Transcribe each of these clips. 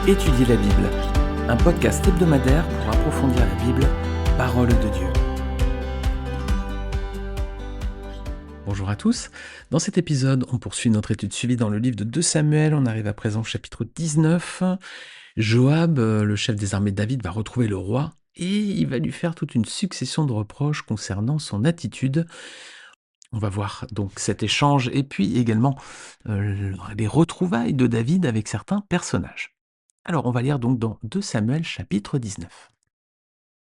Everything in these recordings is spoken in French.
Étudier la Bible, un podcast hebdomadaire pour approfondir la Bible, parole de Dieu. Bonjour à tous, dans cet épisode, on poursuit notre étude suivie dans le livre de 2 Samuel, on arrive à présent au chapitre 19. Joab, le chef des armées de David, va retrouver le roi et il va lui faire toute une succession de reproches concernant son attitude. On va voir donc cet échange et puis également les retrouvailles de David avec certains personnages. Alors, on va lire donc dans 2 Samuel chapitre 19.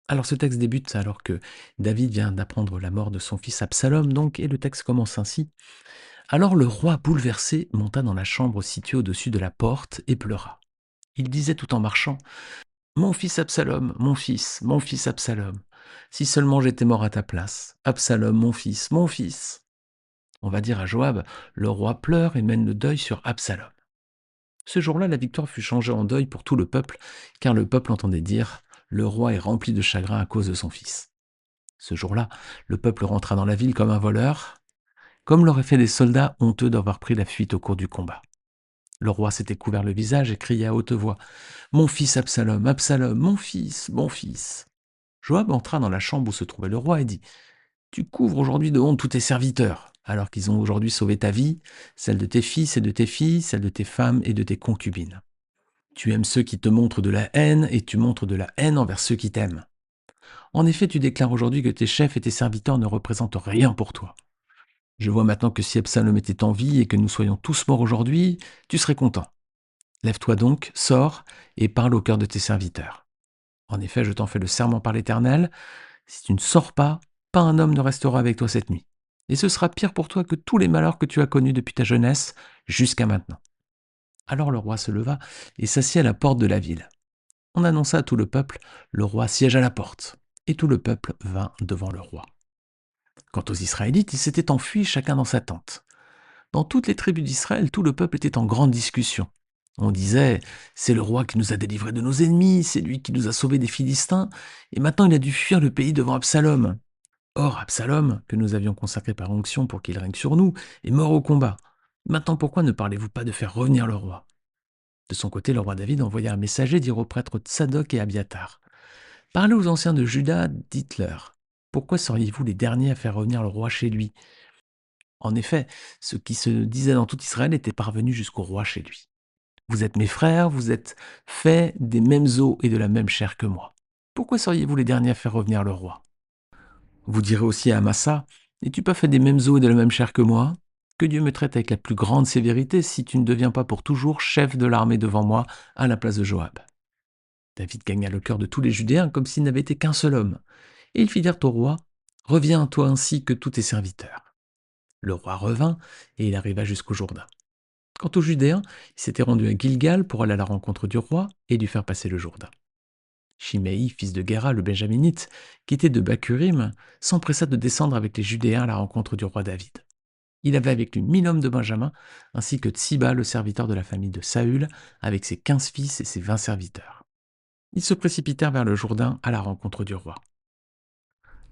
Alors, ce texte débute alors que David vient d'apprendre la mort de son fils Absalom, donc, et le texte commence ainsi. Alors le roi, bouleversé, monta dans la chambre située au-dessus de la porte et pleura. Il disait tout en marchant, mon fils Absalom, mon fils Absalom, si seulement j'étais mort à ta place. Absalom, mon fils, mon fils. On va dire à Joab, le roi pleure et mène le deuil sur Absalom. Ce jour-là, la victoire fut changée en deuil pour tout le peuple, car le peuple entendait dire « Le roi est rempli de chagrin à cause de son fils ». Ce jour-là, le peuple rentra dans la ville comme un voleur, comme l'auraient fait des soldats honteux d'avoir pris la fuite au cours du combat. Le roi s'était couvert le visage et criait à haute voix « Mon fils Absalom, Absalom, mon fils, mon fils !» Joab entra dans la chambre où se trouvait le roi et dit « Tu couvres aujourd'hui de honte tous tes serviteurs, alors qu'ils ont aujourd'hui sauvé ta vie, celle de tes fils et de tes filles, celle de tes femmes et de tes concubines. Tu aimes ceux qui te montrent de la haine et tu montres de la haine envers ceux qui t'aiment. En effet, tu déclares aujourd'hui que tes chefs et tes serviteurs ne représentent rien pour toi. Je vois maintenant que si Absalom était en vie et que nous soyons tous morts aujourd'hui, tu serais content. Lève-toi donc, sors et parle au cœur de tes serviteurs. En effet, je t'en fais le serment par l'Éternel, si tu ne sors pas un homme ne restera avec toi cette nuit. Et ce sera pire pour toi que tous les malheurs que tu as connus depuis ta jeunesse jusqu'à maintenant. » Alors le roi se leva et s'assit à la porte de la ville. On annonça à tout le peuple, le roi siège à la porte. Et tout le peuple vint devant le roi. Quant aux Israélites, ils s'étaient enfuis chacun dans sa tente. Dans toutes les tribus d'Israël, tout le peuple était en grande discussion. On disait, c'est le roi qui nous a délivrés de nos ennemis, c'est lui qui nous a sauvés des Philistins, et maintenant il a dû fuir le pays devant Absalom. Or, Absalom, que nous avions consacré par onction pour qu'il règne sur nous, est mort au combat. Maintenant, pourquoi ne parlez-vous pas de faire revenir le roi ? De son côté, le roi David envoya un messager dire aux prêtres Tsadok et Abiatar. Parlez aux anciens de Juda, dites-leur. Pourquoi seriez-vous les derniers à faire revenir le roi chez lui ? En effet, ce qui se disait dans tout Israël était parvenu jusqu'au roi chez lui. Vous êtes mes frères, vous êtes faits des mêmes os et de la même chair que moi. Pourquoi seriez-vous les derniers à faire revenir le roi ? Vous direz aussi à Amasa, n'es-tu pas fait des mêmes os et de la même chair que moi ? Que Dieu me traite avec la plus grande sévérité si tu ne deviens pas pour toujours chef de l'armée devant moi à la place de Joab. David gagna le cœur de tous les Judéens comme s'il n'avait été qu'un seul homme. Et ils firent au roi, reviens toi ainsi que tous tes serviteurs. Le roi revint et il arriva jusqu'au Jourdain. Quant aux Judéens, ils s'étaient rendus à Gilgal pour aller à la rencontre du roi et lui faire passer le Jourdain. Shimei, fils de Guéra, le Benjaminite, qui était de Bakurim, s'empressa de descendre avec les Judéens à la rencontre du roi David. Il avait avec lui 1000 hommes de Benjamin, ainsi que Tsiba, le serviteur de la famille de Saül, avec ses 15 fils et ses 20 serviteurs. Ils se précipitèrent vers le Jourdain à la rencontre du roi.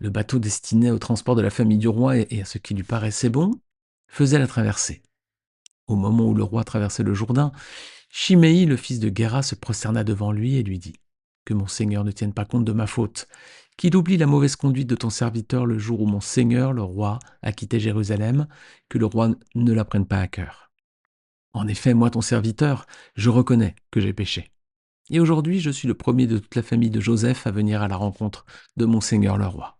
Le bateau destiné au transport de la famille du roi et à ce qui lui paraissait bon faisait la traversée. Au moment où le roi traversait le Jourdain, Shimei, le fils de Guéra, se prosterna devant lui et lui dit « Que mon Seigneur ne tienne pas compte de ma faute, qu'il oublie la mauvaise conduite de ton serviteur le jour où mon Seigneur, le roi, a quitté Jérusalem, que le roi ne la prenne pas à cœur. En effet, moi, ton serviteur, je reconnais que j'ai péché. Et aujourd'hui, je suis le premier de toute la famille de Joseph à venir à la rencontre de mon Seigneur le roi. »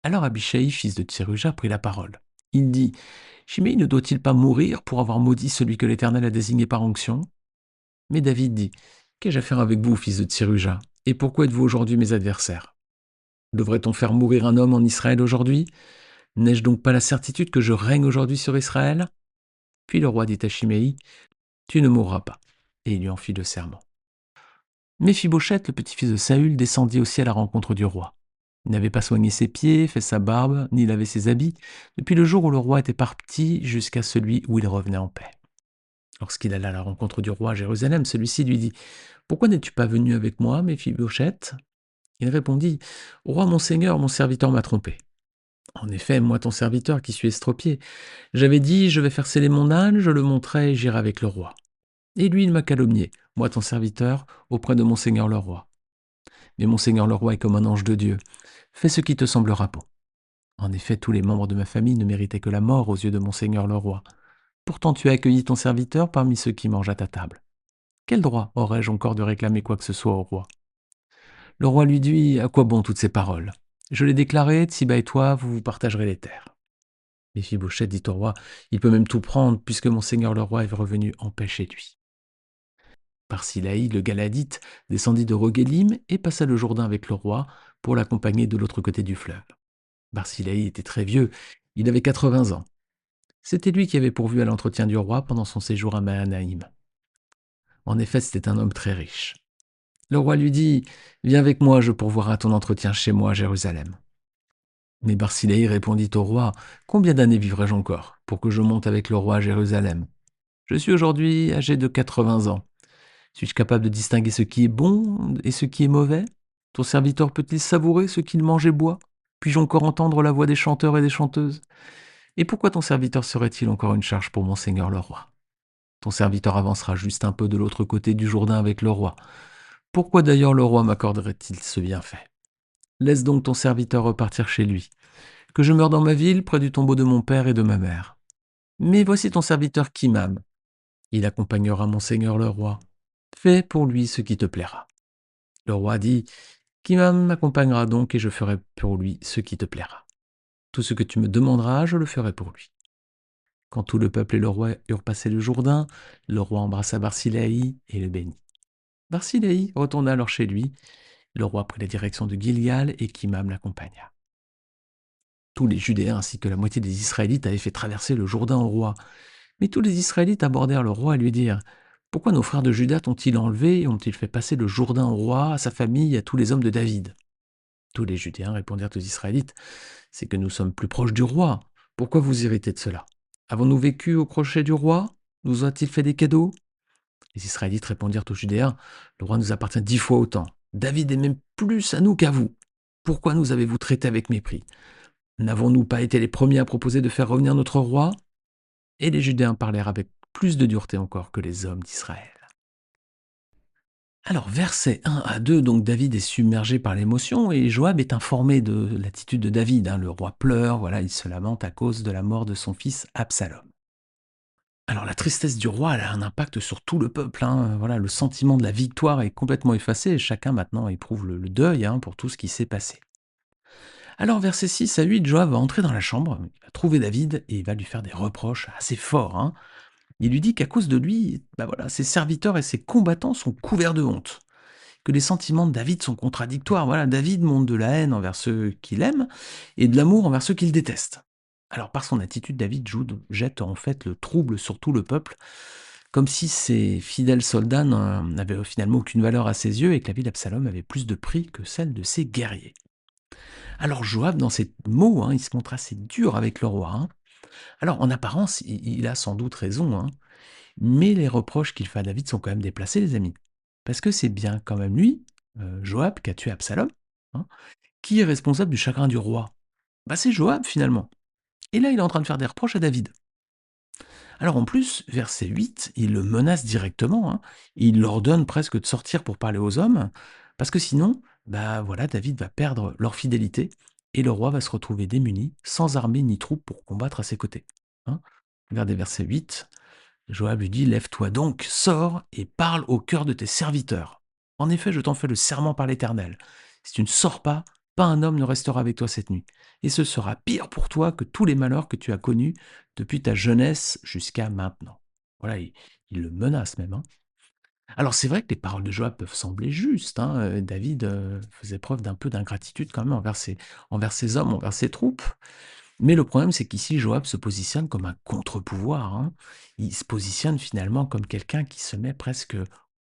Alors Abishai, fils de Tseruja, prit la parole. Il dit « Shimei ne doit-il pas mourir pour avoir maudit celui que l'Éternel a désigné par onction ?» Mais David dit « Qu'ai-je à faire avec vous, fils de Tseruja, et pourquoi êtes-vous aujourd'hui mes adversaires ? Devrait-on faire mourir un homme en Israël aujourd'hui ? N'ai-je donc pas la certitude que je règne aujourd'hui sur Israël ?» Puis le roi dit à Shimei « Tu ne mourras pas. » Et il lui en fit le serment. Méphibosheth, le petit-fils de Saül, descendit aussi à la rencontre du roi. Il n'avait pas soigné ses pieds, fait sa barbe, ni lavé ses habits, depuis le jour où le roi était parti jusqu'à celui où il revenait en paix. Lorsqu'il alla à la rencontre du roi à Jérusalem, celui-ci lui dit « Pourquoi n'es-tu pas venu avec moi, Méphibosheth ?» Il répondit « Roi, mon seigneur, mon serviteur m'a trompé. En effet, moi ton serviteur qui suis estropié, j'avais dit « Je vais faire sceller mon âne, je le montrai et j'irai avec le roi. » Et lui, il m'a calomnié moi ton serviteur, auprès de mon seigneur le roi. Mais mon seigneur le roi est comme un ange de Dieu. Fais ce qui te semblera bon. En effet, tous les membres de ma famille ne méritaient que la mort aux yeux de mon seigneur le roi. Pourtant tu as accueilli ton serviteur parmi ceux qui mangent à ta table. Quel droit aurais-je encore de réclamer quoi que ce soit au roi? Le roi lui dit: À quoi bon toutes ces paroles? Je l'ai déclaré, Tsiba et toi, vous vous partagerez les terres. Méphibosheth dit au roi: Il peut même tout prendre, puisque mon seigneur le roi est revenu en paix chez lui. Barsilaï, le Galadite, descendit de Roguelim et passa le Jourdain avec le roi pour l'accompagner de l'autre côté du fleuve. Barsilaï était très vieux, il avait 80 ans. C'était lui qui avait pourvu à l'entretien du roi pendant son séjour à Mahanaïm. En effet, c'était un homme très riche. Le roi lui dit: Viens avec moi, je pourvoirai à ton entretien chez moi à Jérusalem. Mais Barsilaï répondit au roi: Combien d'années vivrai-je encore pour que je monte avec le roi à Jérusalem? Je suis aujourd'hui âgé de 80 ans. Suis-je capable de distinguer ce qui est bon et ce qui est mauvais? Ton serviteur peut-il savourer ce qu'il mange et boit? Puis-je encore entendre la voix des chanteurs et des chanteuses? Et pourquoi ton serviteur serait-il encore une charge pour mon seigneur le roi? Ton serviteur avancera juste un peu de l'autre côté du Jourdain avec le roi. Pourquoi d'ailleurs le roi m'accorderait-il ce bienfait? Laisse donc ton serviteur repartir chez lui. Que je meure dans ma ville, près du tombeau de mon père et de ma mère. Mais voici ton serviteur Kimam. Il accompagnera mon seigneur le roi. Fais pour lui ce qui te plaira. Le roi dit: Kimam m'accompagnera donc et je ferai pour lui ce qui te plaira. Tout ce que tu me demanderas, je le ferai pour lui. Quand tout le peuple et le roi eurent passé le Jourdain, le roi embrassa Barsilaï et le bénit. Barsilaï retourna alors chez lui. Le roi prit la direction de Gilgal et Kimam l'accompagna. Tous les Judéens ainsi que la moitié des Israélites avaient fait traverser le Jourdain au roi. Mais tous les Israélites abordèrent le roi et lui dirent: Pourquoi nos frères de Juda t'ont-ils enlevé et ont-ils fait passer le Jourdain au roi, à sa famille et à tous les hommes de David? Tous les Judéens répondirent aux Israélites: C'est que nous sommes plus proches du roi. Pourquoi vous irritez de cela? Avons-nous vécu au crochet du roi? Nous a-t-il fait des cadeaux? Les Israélites répondirent aux Judéens: Le roi nous appartient 10 fois autant. David est même plus à nous qu'à vous. Pourquoi nous avez-vous traités avec mépris? N'avons-nous pas été les premiers à proposer de faire revenir notre roi? Et les Judéens parlèrent avec plus de dureté encore que les hommes d'Israël. Alors, versets 1 à 2, donc David est submergé par l'émotion et Joab est informé de l'attitude de David. Le roi pleure, voilà, il se lamente à cause de la mort de son fils Absalom. Alors, la tristesse du roi, elle a un impact sur tout le peuple. Voilà, le sentiment de la victoire est complètement effacé et chacun maintenant éprouve le deuil pour tout ce qui s'est passé. Alors, versets 6 à 8, Joab va entrer dans la chambre, il va trouver David et il va lui faire des reproches assez forts. Il lui dit qu'à cause de lui, voilà, ses serviteurs et ses combattants sont couverts de honte, que les sentiments de David sont contradictoires. Voilà, David montre de la haine envers ceux qu'il aime et de l'amour envers ceux qu'il déteste. Alors par son attitude, David jette en fait le trouble sur tout le peuple, comme si ses fidèles soldats n'avaient finalement aucune valeur à ses yeux et que la vie d'Absalom avait plus de prix que celle de ses guerriers. Alors Joab, dans ses mots, il se montre assez dur avec le roi. Alors en apparence, il a sans doute raison, mais les reproches qu'il fait à David sont quand même déplacés, les amis. Parce que c'est bien quand même lui, Joab, qui a tué Absalom, hein, qui est responsable du chagrin du roi. C'est Joab finalement. Et là, il est en train de faire des reproches à David. Alors en plus, verset 8, il le menace directement. Il leur donne presque de sortir pour parler aux hommes, parce que sinon, voilà, David va perdre leur fidélité et le roi va se retrouver démuni, sans armée ni troupes pour combattre à ses côtés. Regardez verset 8. Joab lui dit: Lève-toi donc, sors et parle au cœur de tes serviteurs. En effet, je t'en fais le serment par l'Éternel. Si tu ne sors pas un homme ne restera avec toi cette nuit. Et ce sera pire pour toi que tous les malheurs que tu as connus depuis ta jeunesse jusqu'à maintenant. Voilà, il le menace même. Alors c'est vrai que les paroles de Joab peuvent sembler justes. David faisait preuve d'un peu d'ingratitude quand même envers ses hommes, envers ses troupes. Mais le problème, c'est qu'ici, Joab se positionne comme un contre-pouvoir. Il se positionne finalement comme quelqu'un qui se met presque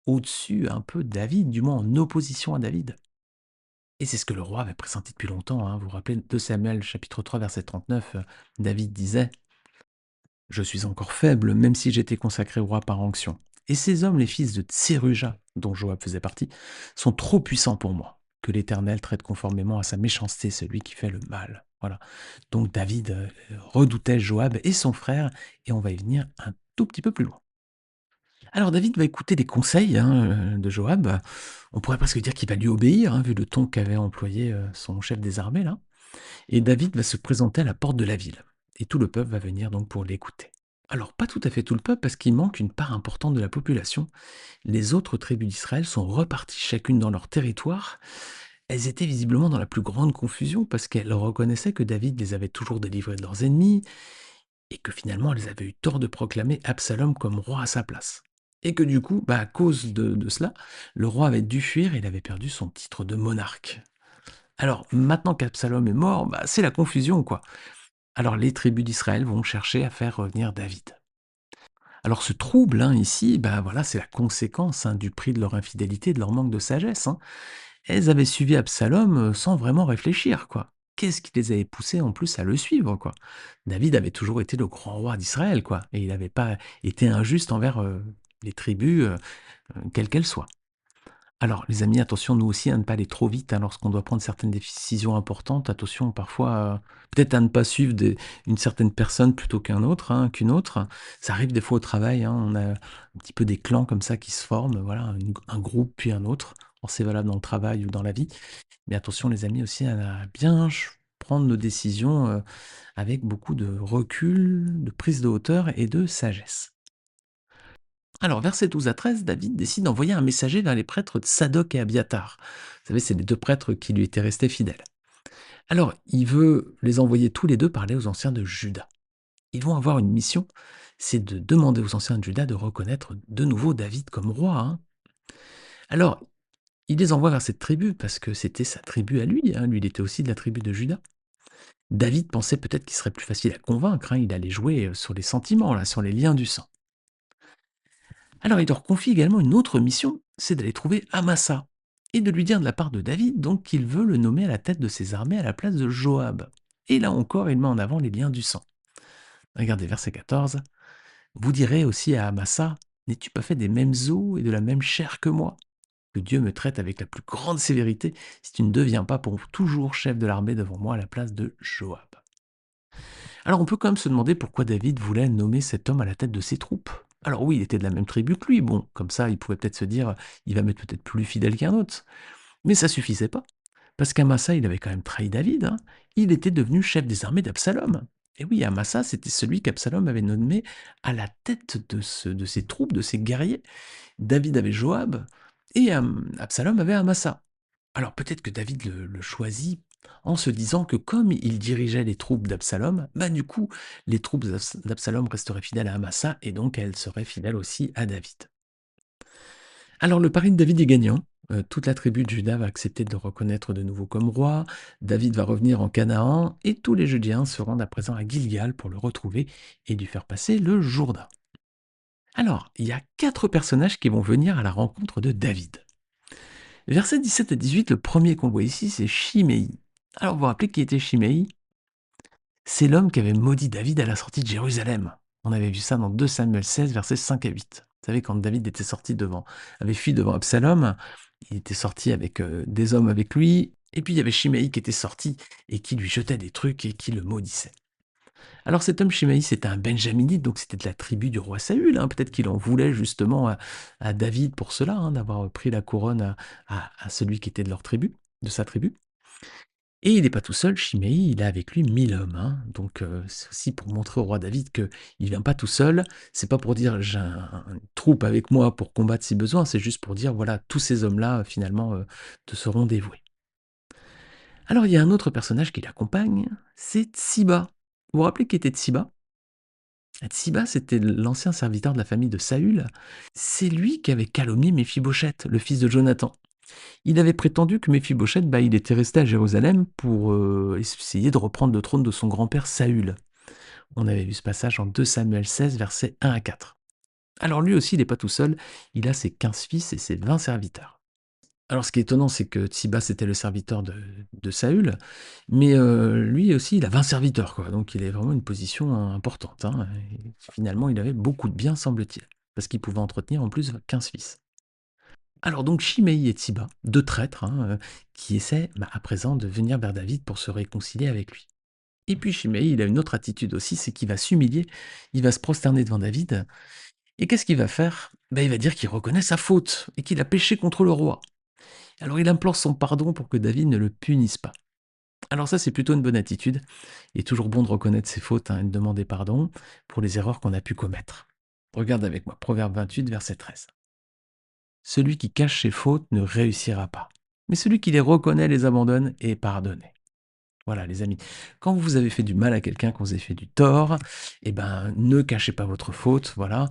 au-dessus un peu de David, du moins en opposition à David. Et c'est ce que le roi avait pressenti depuis longtemps. Vous vous rappelez de Samuel, chapitre 3, verset 39, David disait: Je suis encore faible, même si j'étais consacré au roi par onction. Et ces hommes, les fils de Tseruja, dont Joab faisait partie, sont trop puissants pour moi. Que l'Éternel traite conformément à sa méchanceté celui qui fait le mal. Voilà. Donc David redoutait Joab et son frère, et on va y venir un tout petit peu plus loin. Alors David va écouter les conseils, hein, de Joab. On pourrait presque dire qu'il va lui obéir, hein, vu le ton qu'avait employé, son chef des armées là. Et David va se présenter à la porte de la ville. Et tout le peuple va venir donc pour l'écouter. Alors pas tout à fait tout le peuple parce qu'il manque une part importante de la population. Les autres tribus d'Israël sont reparties chacune dans leur territoire. Elles étaient visiblement dans la plus grande confusion parce qu'elles reconnaissaient que David les avait toujours délivrés de leurs ennemis et que finalement elles avaient eu tort de proclamer Absalom comme roi à sa place. Et que du coup, à cause de cela, le roi avait dû fuir et il avait perdu son titre de monarque. Alors maintenant qu'Absalom est mort, c'est la confusion quoi. Alors les tribus d'Israël vont chercher à faire revenir David. Alors ce trouble ici, voilà, c'est la conséquence du prix de leur infidélité, de leur manque de sagesse. Elles avaient suivi Absalom sans vraiment réfléchir, quoi. Qu'est-ce qui les avait poussées en plus à le suivre, quoi? David avait toujours été le grand roi d'Israël, quoi, et il n'avait pas été injuste envers les tribus, quelles qu'elles soient. Alors, les amis, attention, nous aussi, à ne pas aller trop vite lorsqu'on doit prendre certaines décisions importantes. Attention, parfois, peut-être à ne pas suivre une certaine personne plutôt qu'une autre. Ça arrive des fois au travail, on a un petit peu des clans comme ça qui se forment, voilà, un groupe puis un autre. Alors, c'est valable dans le travail ou dans la vie. Mais attention, les amis, aussi, à bien prendre nos décisions avec beaucoup de recul, de prise de hauteur et de sagesse. Alors, versets 12 à 13, David décide d'envoyer un messager vers les prêtres de Sadoc et Abiatar. Vous savez, c'est les deux prêtres qui lui étaient restés fidèles. Alors, il veut les envoyer tous les deux parler aux anciens de Juda. Ils vont avoir une mission, c'est de demander aux anciens de Juda de reconnaître de nouveau David comme roi. Alors, il les envoie vers cette tribu parce que c'était sa tribu à lui. Lui, il était aussi de la tribu de Juda. David pensait peut-être qu'il serait plus facile à convaincre. Il allait jouer sur les sentiments, là, sur les liens du sang. Alors il leur confie également une autre mission, c'est d'aller trouver Amasa, et de lui dire de la part de David donc qu'il veut le nommer à la tête de ses armées à la place de Joab. Et là encore, il met en avant les liens du sang. Regardez verset 14. Vous direz aussi à Amasa, n'es-tu pas fait des mêmes os et de la même chair que moi? Que Dieu me traite avec la plus grande sévérité si tu ne deviens pas pour toujours chef de l'armée devant moi à la place de Joab. Alors on peut quand même se demander pourquoi David voulait nommer cet homme à la tête de ses troupes. Alors oui, il était de la même tribu que lui, bon, comme ça il pouvait peut-être se dire, il va m'être peut-être plus fidèle qu'un autre. Mais ça suffisait pas, parce qu'Amasa, il avait quand même trahi David, il était devenu chef des armées d'Absalom. Et oui, Amasa, c'était celui qu'Absalom avait nommé à la tête de ses troupes, de ses guerriers. David avait Joab, et Absalom avait Amasa. Alors peut-être que David le choisit en se disant que comme il dirigeait les troupes d'Absalom, du coup, les troupes d'Absalom resteraient fidèles à Amasa et donc elles seraient fidèles aussi à David. Alors le pari de David est gagnant. Toute la tribu de Juda va accepter de le reconnaître de nouveau comme roi. David va revenir en Canaan et tous les Judéens se rendent à présent à Gilgal pour le retrouver et lui faire passer le Jourdain. Alors, il y a 4 personnages qui vont venir à la rencontre de David. Versets 17 à 18, le premier qu'on voit ici, c'est Shimei. Alors, vous vous rappelez qui était Shimei? C'est l'homme qui avait maudit David à la sortie de Jérusalem. On avait vu ça dans 2 Samuel 16, versets 5 à 8. Vous savez, quand David avait fui devant Absalom, il était sorti avec des hommes avec lui, et puis il y avait Shimei qui était sorti et qui lui jetait des trucs et qui le maudissait. Alors cet homme Shimei, c'était un Benjaminite, donc c'était de la tribu du roi Saül. Peut-être qu'il en voulait justement à David pour cela, d'avoir pris la couronne à celui qui était de leur tribu, de sa tribu. Et il n'est pas tout seul, Shimei, il a avec lui 1000 hommes. Donc c'est aussi pour montrer au roi David qu'il ne vient pas tout seul. C'est pas pour dire j'ai une troupe avec moi pour combattre si besoin, c'est juste pour dire voilà, tous ces hommes-là finalement te seront dévoués. Alors il y a un autre personnage qui l'accompagne, c'est Tsiba. Vous vous rappelez qui était Tsiba? Tsiba, c'était l'ancien serviteur de la famille de Saül. C'est lui qui avait calomnié Méphibosheth, le fils de Jonathan. Il avait prétendu que Méphibosheth, il était resté à Jérusalem pour essayer de reprendre le trône de son grand-père Saül. On avait vu ce passage en 2 Samuel 16, versets 1 à 4. Alors lui aussi, il n'est pas tout seul, il a ses 15 fils et ses 20 serviteurs. Alors ce qui est étonnant, c'est que Tsiba, c'était le serviteur de Saül, mais lui aussi, il a 20 serviteurs, quoi. Donc il a vraiment une position importante. Et finalement, il avait beaucoup de biens, semble-t-il, parce qu'il pouvait entretenir en plus 15 fils. Alors donc Shimei et Tsiba, deux traîtres, qui essaient à présent de venir vers David pour se réconcilier avec lui. Et puis Shimei, il a une autre attitude aussi, c'est qu'il va s'humilier, il va se prosterner devant David, Et qu'est-ce qu'il va faire? Ben, il va dire qu'il reconnaît sa faute et qu'il a péché contre le roi. Alors il implore son pardon pour que David ne le punisse pas. Alors ça, c'est plutôt une bonne attitude. Il est toujours bon de reconnaître ses fautes, hein, et de demander pardon pour les erreurs qu'on a pu commettre. Regarde avec moi, Proverbe 28, verset 13. Celui qui cache ses fautes ne réussira pas, mais celui qui les reconnaît les abandonne et est pardonné. Voilà les amis, quand vous avez fait du mal à quelqu'un, quand vous avez fait du tort, eh ben, ne cachez pas votre faute, voilà,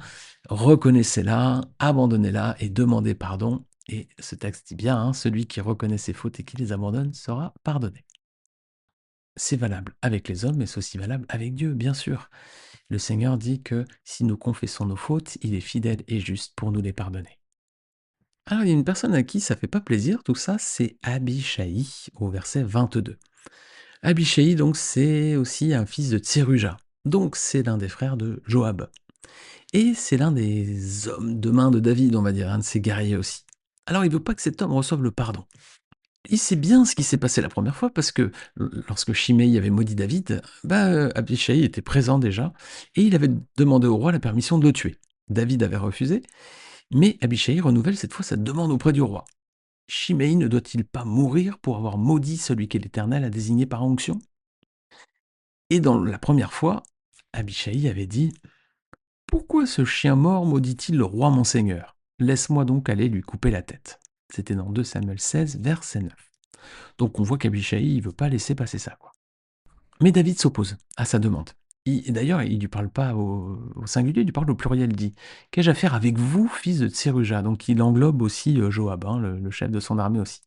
reconnaissez-la, abandonnez-la et demandez pardon. Et ce texte dit bien, hein, celui qui reconnaît ses fautes et qui les abandonne sera pardonné. C'est valable avec les hommes, mais c'est aussi valable avec Dieu, bien sûr. Le Seigneur dit que si nous confessons nos fautes, il est fidèle et juste pour nous les pardonner. Alors, il y a une personne à qui ça fait pas plaisir, tout ça, c'est Abishai, au verset 22. Abishai, donc, c'est aussi un fils de Tseruja. Donc, c'est l'un des frères de Joab. Et c'est l'un des hommes de main de David, on va dire, un de ses guerriers aussi. Alors, il veut pas que cet homme reçoive le pardon. Il sait bien ce qui s'est passé la première fois parce que lorsque Shimei avait maudit David, Abishai était présent déjà et il avait demandé au roi la permission de le tuer. David avait refusé, mais Abishai renouvelle cette fois sa demande auprès du roi. Shimei ne doit-il pas mourir pour avoir maudit celui que l'Éternel a désigné par onction? Et dans la première fois, Abishai avait dit: Pourquoi ce chien mort maudit-il le roi mon seigneur? Laisse-moi donc aller lui couper la tête. C'était dans 2 Samuel 16, verset 9. Donc on voit qu'Abishai ne veut pas laisser passer ça, quoi. Mais David s'oppose à sa demande. D'ailleurs, il ne lui parle pas au singulier, il lui parle au pluriel, il dit: Qu'ai-je à faire avec vous, fils de Tseruja? Donc il englobe aussi Joab, hein, le chef de son armée aussi.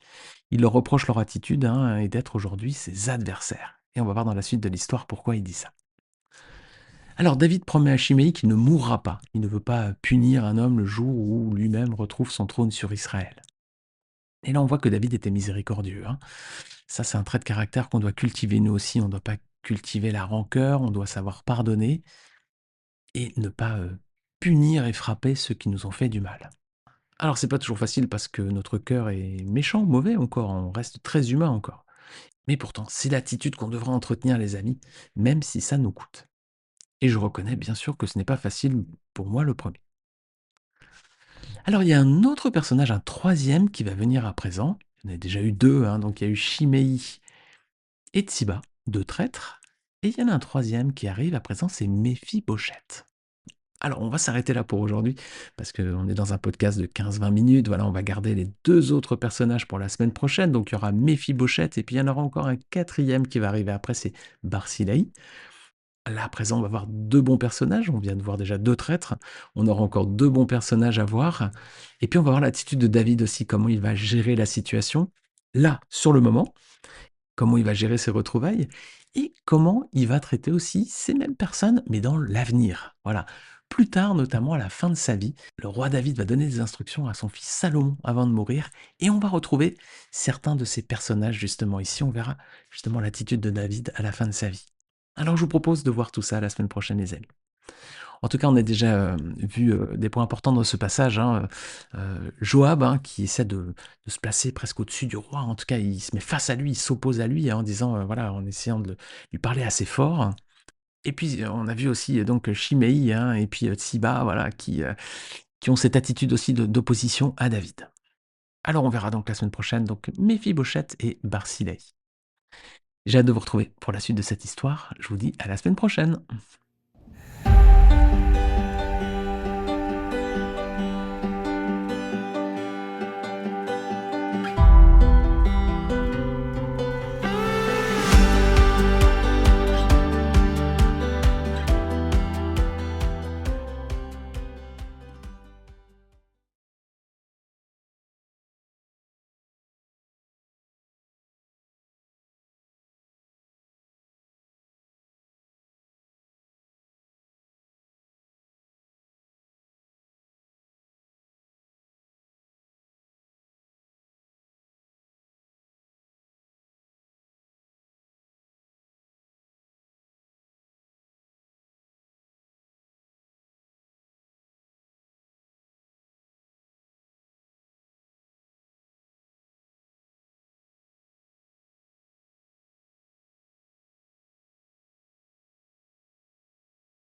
Il leur reproche leur attitude, hein, et d'être aujourd'hui ses adversaires. Et on va voir dans la suite de l'histoire pourquoi il dit ça. Alors David promet à Shimei qu'il ne mourra pas. Il ne veut pas punir un homme le jour où lui-même retrouve son trône sur Israël. Et là, on voit que David était miséricordieux, hein. Ça, c'est un trait de caractère qu'on doit cultiver nous aussi. On ne doit pas cultiver la rancœur, on doit savoir pardonner et ne pas punir et frapper ceux qui nous ont fait du mal. Alors, c'est pas toujours facile parce que notre cœur est méchant, mauvais encore, on reste très humain encore. Mais pourtant, c'est l'attitude qu'on devra entretenir, les amis, même si ça nous coûte. Et je reconnais bien sûr que ce n'est pas facile pour moi le premier. Alors, il y a un autre personnage, un troisième qui va venir à présent. Il y en a déjà eu deux, hein, donc il y a eu Shimei et Tsiba, deux traîtres. Et il y en a un troisième qui arrive à présent, c'est Méphi-Bochette. Alors, on va s'arrêter là pour aujourd'hui, parce qu'on est dans un podcast de 15-20 minutes. Voilà, on va garder les deux autres personnages pour la semaine prochaine. Donc, il y aura Méphi-Bochette, et puis il y en aura encore un quatrième qui va arriver après, c'est Barsilaï. Là, à présent, on va voir deux bons personnages. On vient de voir déjà deux traîtres. On aura encore deux bons personnages à voir. Et puis, on va voir l'attitude de David aussi, comment il va gérer la situation, là, sur le moment, comment il va gérer ses retrouvailles et comment il va traiter aussi ces mêmes personnes, mais dans l'avenir. Voilà. Plus tard, notamment à la fin de sa vie, le roi David va donner des instructions à son fils Salomon avant de mourir, et on va retrouver certains de ces personnages justement ici. On verra justement l'attitude de David à la fin de sa vie. Alors je vous propose de voir tout ça la semaine prochaine, les amis. En tout cas, on a déjà vu des points importants dans ce passage, hein. Joab, hein, qui essaie de se placer presque au-dessus du roi. En tout cas, il se met face à lui, il s'oppose à lui, hein, en disant, voilà, en essayant de lui parler assez fort. Et puis, on a vu aussi donc Shimei, hein, et puis Tsiba, voilà, qui ont cette attitude aussi d'opposition à David. Alors, on verra donc la semaine prochaine donc Méphi-Bochette et Barsilai. J'ai hâte de vous retrouver pour la suite de cette histoire. Je vous dis à la semaine prochaine.